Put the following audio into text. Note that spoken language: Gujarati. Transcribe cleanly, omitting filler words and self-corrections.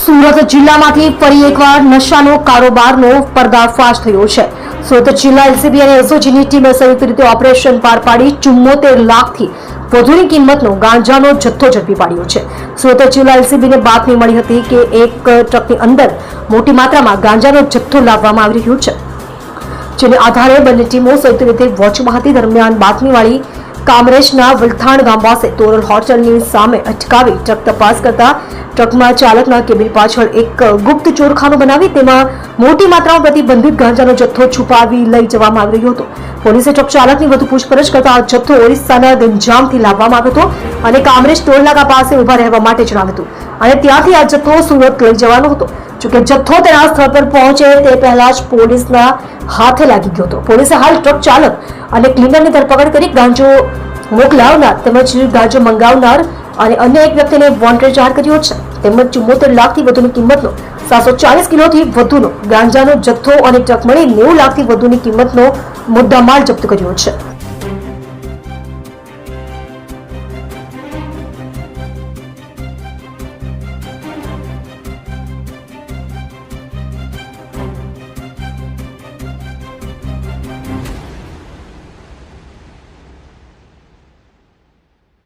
સુરત જિલ્લામાંથી ફરી એકવાર નશાનો કારોબારનો પર્દાફાશ થયો છે। સુરત જિલ્લા એલસીબી અને એસઓજીની ટીમે સંયુક્ત રીતે ઓપરેશન પાર પાડી 74 લાખથી વધુની કિંમતનો ગાંજાનો જથ્થો ઝડપી પાડ્યો છે। સુરત જિલ્લા એલસીબીને બાતમી મળી હતી કે એક ટ્રકની અંદર મોટી માત્રામાં ગાંજાનો જથ્થો લાવવામાં આવી રહ્યો છે, જેને આધારે બંને ટીમો સંયુક્ત રીતે વોચમાં હતી। દરમિયાન બાતમીવાળી કામરેજના વલથાણ ગામ પાસે તોરલ હોટલની સામે અટકાવી ટ્રક તપાસ કરતા ટ્રકમાં ચાલકના કેબિન પાછળ એક ગુપ્ત ચોરખાનું બનાવી તેમાં મોટી માત્રામાં પ્રતિબંધિત ગાંજાનો જથ્થો છુપાવી લઈ જવામાં આવી રહ્યો હતો। પોલીસે ટ્રક ચાલકની વધુ પૂછપરછ કરતા આ જથ્થો ઓરિસ્સાના ગંજામથી લાવવામાં આવ્યો હતો અને કામરેજ ટોલ નાકા પાસે ઉભા રહેવા માટે જણાવ્યું હતું અને ત્યાંથી આ જથ્થો સુરત લઈ જવાનો હતો। જોકે જથ્થો તેના સ્થળ પર પહોંચે તે પહેલા જ પોલીસના હાથે લાગી ગયો હતો। પોલીસે હાલ ટ્રક ચાલક અને ક્લીનરની ધરપકડ કરી ગાંજો મોકલાવનાર તેમજ ગાંજો મંગાવનાર અને અન્ય એક વ્યક્તિને વોન્ટેડ જાહેર કર્યો છે। તેમજ 74 લાખથી વધુની કિંમતનો 740 કિલોથી વધુનો ગાંજાનો જથ્થો અને ટ્રક મળી 90 લાખથી વધુની કિંમતનો મુદ્દામાલ જપ્ત કર્યો છે।